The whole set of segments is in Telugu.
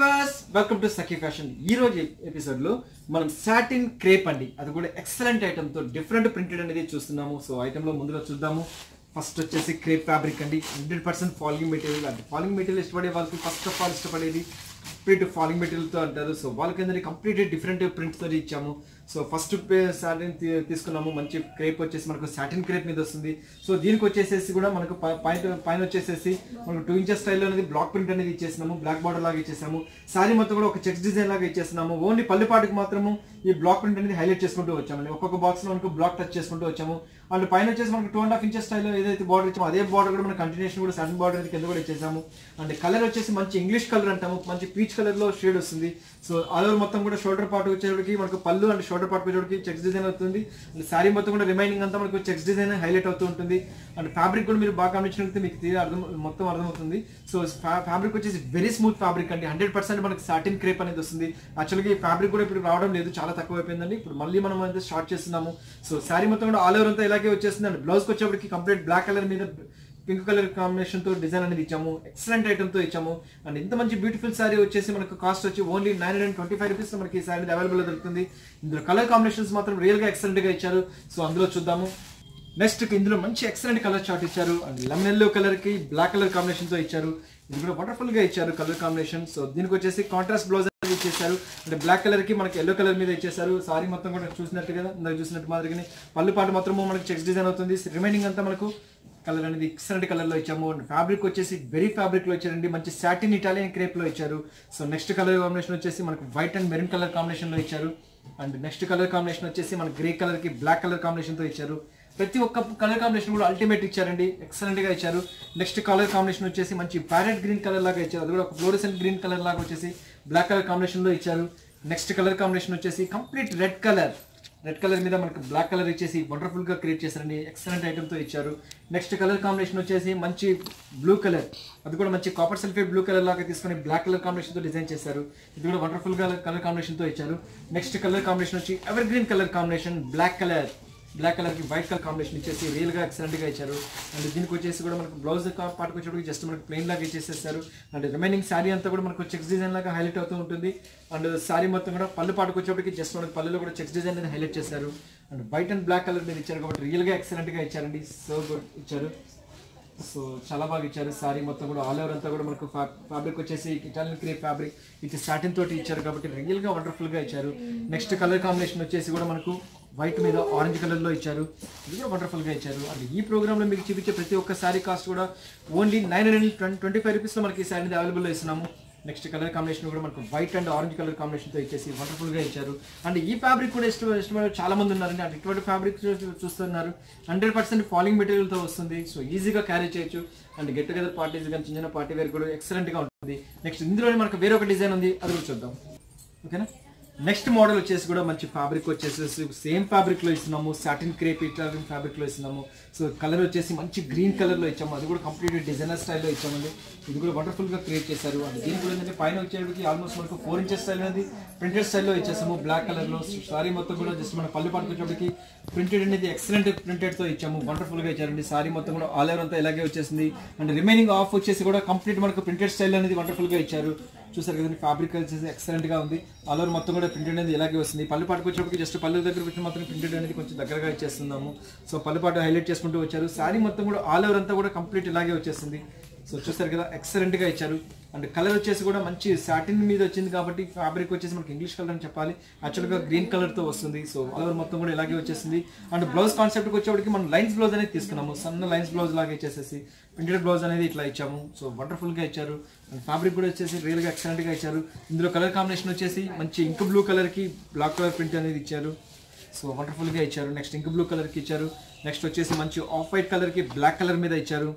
Viewers welcome to Sakhi fashion. ఈ రోజు ఎపిసోడ్ లో మనం సాటిన్ క్రేప్ అండి, అది కూడా ఎక్సలెంట్ ఐటమ్ తో డిఫరెంట్ ప్రింటెడ్ అనేది చూస్తున్నాము. సో ఐటమ్ లో ముందుగా చూద్దాము. ఫస్ట్ వచ్చేసి క్రేప్ ఫ్యాబ్రిక్ అండి, 100% ఫాలింగ్ మెటీరియల్. అంటే ఫాలింగ్ మెటీరియల్ ఇష్టపడే వాళ్ళకి ఫస్ట్ ఆఫ్ ఆల్ ఇష్టపడేది కంప్లీట్ ఫాలింగ్ మెటీరియల్ తో అంటారు. సో వాళ్ళకి అందరికి కంప్లీట్ డిఫరెంట్ ప్రింట్స్ తో ఇచ్చాము. సో ఫస్ట్ సాటిన్ తీసుకున్నాము. మంచి క్రేప్ వచ్చేసి మనకు సాటిన్ క్రేప్ మీద వస్తుంది. సో దీనికి వచ్చేసేసి కూడా మనకు పైన వచ్చేసేసి మనకు 2 ఇంచెస్ స్టైల్లో అనేది బ్లాక్ ప్రింట్ అనేది ఇచ్చేసినాము. బ్లాక్ బార్డర్ లాగా ఇచ్చేసాము. సారీ మొత్తం కూడా ఒక చెక్స్ డిజైన్ లాగా ఇచ్చేస్తున్నాము. ఓన్లీ పల్లిపాటుకు మాత్రము ఈ బ్లాక్ ప్రింట్ అనేది హైలైట్ చేసుకుంటూ వచ్చామండి. ఒక్కొక్క బాక్స్ లో మనకు బ్లాక్ టచ్ చేసుకుంటూ వచ్చాము. అండ్ పైన వచ్చేసి మనకు 2.5 ఇంచెస్ స్టైల్లో ఏదైతే బార్డర్ ఇచ్చామో అదే బార్డర్ కూడా మన కంటిన్యూషన్ కూడా సాటిన్ బార్డర్ కింద కూడా ఇచ్చేసాము. అండ్ కలర్ వచ్చేసి మంచి ఇంగ్లీష్ కలర్ అంటాము, మంచి పీచ్ కలర్ లో షేడ్ వస్తుంది. సో ఆల్ మొత్తం కూడా షోల్డర్ పార్ట్ వచ్చేటికి మనకు పళ్ళు అండ్ షోల్డర్ పార్ట్ వచ్చేటికి చెక్స్ డిజైన్ అవుతుంది. అండ్ సారీ మొత్తం కూడా రిమైనింగ్ అంతా మనకు చెక్స్ డిజైన్ హైలైట్ అవుతూ ఉంటుంది. అండ్ ఫ్యాబ్రిక్ కూడా మీరు బాగా గమనించినట్లయితే మీకు మొత్తం అర్థమవుతుంది. సో ఫ్యాబ్రిక్ వచ్చేసి వెరీ స్మూత్ ఫ్యాబ్రిక్ అండి, 100% మనకి సాటిన్ క్రేప్ అనేది వస్తుంది. యాక్చువల్గా ఈ ఫ్యాబ్రిక్ కూడా ఇప్పుడు రావడం లేదు, చాలా తక్కువ అయిపోయిందండి. ఇప్పుడు మళ్ళీ మనం అయితే స్టార్ట్ చేస్తున్నాము. సో సారీ మొత్తం కూడా ఆల్ ఓవర్ అంతా ఇలాగే వచ్చేస్తుంది. అండ్ బ్లౌజ్ వచ్చేప్పటికి కంప్లీట్ బ్లాక్ కలర్ మీద పింక్ కలర్ కాంబినేషన్ తో డిజైన్ అనేది ఇచ్చాము. ఎక్సలెంట్ ఐటమ్ తో ఇచ్చాము. అండ్ ఇంత మంచి బ్యూటిఫుల్ సారీ వచ్చేసి మనకు కాస్ట్ వచ్చి ఓన్లీ 925 రూపీస్ మనకి ఈ సారీ అవైలబుల్ దొరుకుతుంది. ఇందులో కలర్ కాంబినేషన్స్ మాత్రం రియల్ గా ఎక్సలెంట్ గా ఇచ్చారు. సో అందులో చూద్దాము. నెక్స్ట్ ఇందులో మంచి ఎక్సలెంట్ కలర్ చార్ట్ ఇచ్చారు. అండ్ లెమన్ ఎల్లో కలర్ కి బ్లాక్ కలర్ కాంబినేషన్ తో ఇచ్చారు. ఇది కూడా వండర్ఫుల్ గా ఇచ్చారు కలర్ కాంబినేషన్. సో దీనికి వచ్చేసి కాంట్రాస్ట్ బ్లౌజ్ ఇచ్చేసారు. అంటే బ్లాక్ కలర్ కి మనకి ఎల్లో కలర్ మీద ఇచ్చేసారు. సారీ మొత్తం కూడా చూసినట్టు కదా, ఇందాక చూసినట్టు మాదిరిగానే పళ్ళు పాటు మాత్రము మనకి చెక్స్ డిజైన్ అవుతుంది. రిమైనింగ్ అంతా మనకు కలర్ అనేది ఎక్సలెంట్ కలర్ లో ఇచ్చాము. అండ్ ఫ్యాబ్రిక్ వచ్చేసి వెరీ ఫ్యాబ్రిక్ లో ఇచ్చారండి, మంచి సాటిన్ ఇటాలియన్ క్రేప్ లో ఇచ్చారు. సో నెక్స్ట్ కలర్ కాంబినేషన్ వచ్చేసి మనకు white and maroon colour combination లో ఇచ్చారు. అండ్ నెక్స్ట్ కలర్ కాంబినేషన్ వచ్చేసి మనకి గ్రే కలర్ కి బ్లాక్ కలర్ కాంబినేషన్ తో ఇచ్చారు. ప్రతి ఒక్క కలర్ కాంబినేషన్ కూడా అల్టిమేట్ ఇచ్చారండి, ఎక్సలెంట్ గా ఇచ్చారు. నెక్స్ట్ కలర్ కాంబినేషన్ వచ్చేసి మంచి ప్యారెట్ గ్రీన్ కలర్ లాగా ఇచ్చారు. అది కూడా ఒక ఫ్లోరెసెంట్ గ్రీన్ కలర్ లాగా వచ్చేసి బ్లాక్ కలర్ కాంబినేషన్ లో ఇచ్చారు. నెక్స్ట్ కలర్ కాంబినేషన్ వచ్చేసి కంప్లీట్ రెడ్ కలర్ మీద మనకు బ్లాక్ కలర్ ఇచ్చేసి వండర్ఫుల్ గా క్రియేట్ చేశారండి, ఎక్సలెంట్ ఐటమ్ తో ఇచ్చారు. నెక్స్ట్ కలర్ కాంబినేషన్ వచ్చేసి మంచి బ్లూ కలర్, అది కూడా మంచి కాపర్ సల్ఫేట్ బ్లూ కలర్ లాగా తీసుకొని బ్లాక్ కలర్ కాంబినేషన్ తో డిజైన్ చేశారు. ఇది కూడా వండర్ఫుల్ గా కలర్ కాంబినేషన్ తో ఇచ్చారు. నెక్స్ట్ కలర్ కాంబినేషన్ వచ్చి evergreen colour combination, black colour కి వైట్ కలర్ కాంబినేషన్ ఇచ్చేసి రియల్ గా ఎక్సలెంట్ గా ఇచ్చారు. అండ్ దీనికి వచ్చేసి కూడా మనకు బ్లౌజ్ పార్ట్ వచ్చేటప్పుడు జస్ట్ మనకు ప్లెయిన్ లాగా ఇచ్చేసేస్తారు. అండ్ రిమైనింగ్ శారీ అంతా కూడా మనకు చెక్స్ డిజైన్ లాగా హైలైట్ అవుతూ ఉంటుంది. అండ్ శారీ మొత్తం కూడా పళ్ళు పాటుకు వచ్చేప్పటికి జస్ట్ మనకు పళ్ళులో కూడా చెక్స్ డిజైన్ అనేది హైలైట్ చేశారు. And white and black colour మీద ఇచ్చారు కాబట్టి రియల్ గా ఎక్సలెంట్ గా ఇచ్చారండి, సో గుడ్ ఇచ్చారు. సో చాలా బాగా ఇచ్చారు. సారీ మొత్తం కూడా ఆల్ ఓవర్ అంతా కూడా మనకు ఫ్యాబ్రిక్ వచ్చేసి ఇటాలియన్ క్రేప్ ఫ్యాబ్రిక్ ఇది సాటిన్ తోటి ఇచ్చారు కాబట్టి రియల్ గా వండర్ఫుల్ గా ఇచ్చారు. నెక్స్ట్ కలర్ కాంబినేషన్ వచ్చేసి కూడా మనకు వైట్ మీద ఆరెంజ్ కలర్ లో ఇచ్చారు. ఇది కూడా వండర్ఫుల్ గా ఇచ్చారు. అండ్ ఈ ప్రోగ్రామ్ లో మీకు చూపించే ప్రతి ఒక్క సారీ కాస్ట్ కూడా ఓన్లీ 925 రూపీస్ లో మనకి ఈ సారీ అవైలబుల్ లో ఇస్తున్నాము. నెక్స్ట్ కలర్ కాంబినేషన్ కూడా మనకు white and orange colour combination తో ఇచ్చేసి వండర్ఫుల్ గా ఇచ్చారు. అండ్ ఈ ఫ్యాబ్రిక్ కూడా ఇష్టమైన చాలా మంది ఉన్నారండి. అండ్ ఇటువంటి ఫ్యాబ్రిక్ చూస్తున్నారు, 100% ఫాలింగ్ మెటీరియల్ తో వస్తుంది. సో ఈజీగా క్యారీ చేయొచ్చు. అండ్ గెట్ టుగెదర్ పార్టీస్ కానీ చిన్న పార్టీ వేర్ కూడా ఎక్సలెంట్ గా ఉంటుంది. నెక్స్ట్ ఇందులోనే మనకు వేరొక డిజైన్ ఉంది, అది కూడా చూద్దాం. ఓకేనా. నెక్స్ట్ మోడల్ వచ్చేసి కూడా మంచి ఫ్యాబ్రిక్ వచ్చేసి సేమ్ ఫ్యాబ్రిక్ లో ఇస్తున్నాము, సాటిన్ క్రేప్ ఇటాలియన్ ఫ్యాబ్రిక్ లో ఇస్తున్నాము. సో కలర్ వచ్చేసి మంచి గ్రీన్ కలర్ లో ఇచ్చాము, అది కూడా కంప్లీట్ డిజైనర్ స్టైల్లో ఇచ్చామండి. ఇది కూడా వండర్ఫుల్ గా క్రియేట్ చేశారు. అండ్ దీని కూడా ఏంటంటే పైన వచ్చేటికి ఆల్మోస్ట్ మనకు 4 ఇంచెస్ స్టైల్ అనేది ప్రింటెడ్ స్టైల్లో ఇచ్చేసాము బ్లాక్ కలర్ లో. సారీ మొత్తం కూడా జస్ట్ మన పళ్ళు పట్టుకొచ్చేటికి ప్రింటెడ్ అనేది ఎక్సలెంట్ ప్రింటెడ్ తో ఇచ్చాము, వండర్ఫుల్ గా ఇచ్చారండి. సారీ మొత్తం కూడా ఆల్ ఓవర్ అంతా ఇలాగే వచ్చేసింది. అండ్ రిమైనింగ్ ఆఫ్ వచ్చేసి కూడా కంప్లీట్ మనకు ప్రింటెడ్ స్టైల్ అనేది వండర్ఫుల్ గా ఇచ్చారు. చూసారు కదండి, ఫ్యాబ్రిక్ వచ్చేసి ఎక్సలెంట్ గా ఉంది. ఆల్ ఓవర్ మొత్తం కూడా ప్రింటెడ్ అనేది ఇలాగే వస్తుంది. పళ్ళు పాటుకు వచ్చేటప్పటికి జస్ట్ పళ్ళు దగ్గర వచ్చి మాత్రం ప్రింటెడ్ అనేది కొంచెం దగ్గరగా ఇచ్చేస్తున్నాము. సో పళ్ళు పాటు హైలైట్ చేసుకుంటూ వచ్చారు. సారీ మొత్తం కూడా ఆల్ ఓవర్ అంతా కూడా కంప్లీట్ ఇలాగే వచ్చేస్తుంది. సో చూస్తారు కదా, ఎక్సలెంట్ గా ఇచ్చారు. అండ్ కలర్ వచ్చేసి కూడా మంచి సాటిన్ మీద వచ్చింది కాబట్టి ఫ్యాబ్రిక్ వచ్చేసి మనకి ఇంగ్లీష్ కలర్ అని చెప్పాలి, యాక్చువల్గా గ్రీన్ కలర్ తో వస్తుంది. సో ఆల్ ఓవర్ మొత్తం కూడా ఇలాగే వచ్చేసింది. అండ్ బ్లౌజ్ కాన్సెప్ట్కి వచ్చేప్పటికి మనం లైన్స్ బ్లౌజ్ అనేది తీసుకున్నాము, సన్న లైన్స్ బ్లౌజ్ లాగా ఇచ్చేసేసి ప్రింటెడ్ బ్లౌజ్ అనేది ఇట్లా ఇచ్చాము. సో వండర్ఫుల్ గా ఇచ్చారు. అండ్ ఫ్యాబ్రిక్ కూడా వచ్చేసి రియల్ గా ఎక్సలెంట్ గా ఇచ్చారు. ఇందులో కలర్ కాంబినేషన్ వచ్చేసి మంచి ఇంక్ బ్లూ కలర్ కి బ్లాక్ కలర్ ప్రింట్ అనేది ఇచ్చారు. సో వండర్ఫుల్ గా ఇచ్చారు. నెక్స్ట్ ఇంక్ బ్లూ కలర్ కి ఇచ్చారు. నెక్స్ట్ వచ్చేసి మంచి ఆఫ్ వైట్ కలర్ కి బ్లాక్ కలర్ మీద ఇచ్చారు.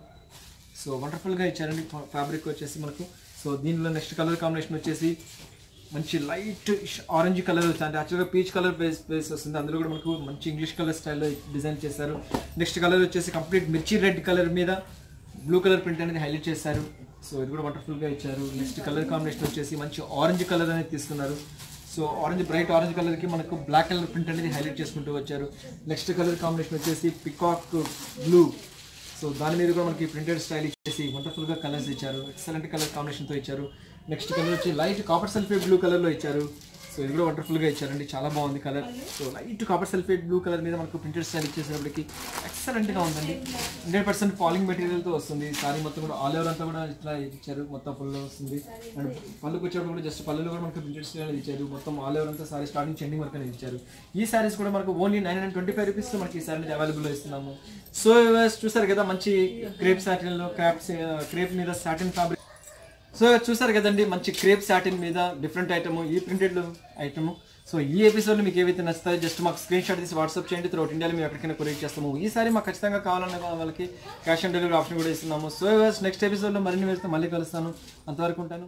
సో వండర్ఫుల్ గా ఇచ్చారండి ఫ్యాబ్రిక్ వచ్చేసి మనకు. సో దీనిలో నెక్స్ట్ కలర్ కాంబినేషన్ వచ్చేసి మంచి లైట్ ఆరెంజ్ కలర్ వస్తుంది, యాక్చువల్గా పీచ్ కలర్ బేస్ వస్తుంది. అందులో కూడా మనకు మంచి ఇంగ్లీష్ కలర్ స్టైల్లో డిజైన్ చేశారు. నెక్స్ట్ కలర్ వచ్చేసి కంప్లీట్ మిర్చి రెడ్ కలర్ మీద బ్లూ కలర్ ప్రింట్ అనేది హైలైట్ చేశారు. సో ఇది కూడా వండర్ఫుల్ గా ఇచ్చారు. నెక్స్ట్ కలర్ కాంబినేషన్ వచ్చేసి మంచి ఆరెంజ్ కలర్ అనేది తీసుకున్నారు. So orange bright orange colour కి మనకు బ్లాక్ కలర్ ప్రింట్ అనేది హైలైట్ చేసుకుంటూ వచ్చారు. నెక్స్ట్ కలర్ కాంబినేషన్ వచ్చేసి పికాక్ బ్లూ. సో దాని మీద కూడా మనకి ప్రింటెడ్ స్టైల్ ఇచ్చేసి వండర్ఫుల్ గా కలర్స్ ఇచ్చారు, ఎక్సలెంట్ కలర్ కాంబినేషన్ తో ఇచ్చారు. నెక్స్ట్ కలర్ వచ్చి లైట్ కాపర్ సల్ఫేట్ బ్లూ కలర్లో ఇచ్చారు. సో ఇది కూడా వండర్ఫుల్గా ఇచ్చారండి, చాలా బాగుంది colour. So light copper sulphate blue colour మీద మనకు ప్రింటెడ్ స్టైల్ ఇచ్చేసేపటికి ఎక్సలెంట్గా ఉందండి. 100% పాలింగ్ మెటీరియల్తో వస్తుంది. సారీ మొత్తం కూడా ఆల్ ఓవర్ అంతా కూడా ఇట్లా ఇచ్చారు, మొత్తం ఫుల్లో వస్తుంది. అండ్ పళ్ళుకి వచ్చేటప్పుడు కూడా జస్ట్ పళ్ళులో కూడా మనకు ప్రింటెడ్ స్టైల్ అనేది ఇచ్చారు. మొత్తం ఆల్ ఓవర్ అంతా సారీ స్టార్టింగ్ చెండింగ్ వరకు అనేది ఇచ్చారు. ఈ సారీస్ కూడా మనకు ఓన్లీ 925 రూపీస్తో మనకి ఈ సారీ అవైలబుల్లో ఇస్తున్నాము. సో చూసారు కదా మంచి క్రేప్ సాటిన్లో క్రేప్ మీద సాటిన్ ఫ్యాబ్రిక్. సో చూసారు కదండి మంచి క్రేప్ సాటిన్ మీద డిఫరెంట్ ఐటమ్, ఈ ప్రింటెడ్ ఐటమ్. సో ఈ ఎపిసోడ్లో మీకు ఏవైతే నచ్చుతాయో జస్ట్ మాకు స్క్రీన్ షాట్ తీసి వాట్సాప్ చేయండి. త్రూఅవుట్ ఇండియాలో మేము ఎక్కడికైనా కొరియర్ చేస్తాము. ఈసారి మాకు ఖచ్చితంగా కావాలన్న వాళ్ళకి క్యాష్ ఆన్ డెలివరీ ఆప్షన్ కూడా ఇస్తున్నాము. సో నెక్స్ట్ ఎపిసోడ్లో మరిన్ని వెళ్తే మళ్ళీ కలుస్తాను. అంతవరకు ఉంటాను.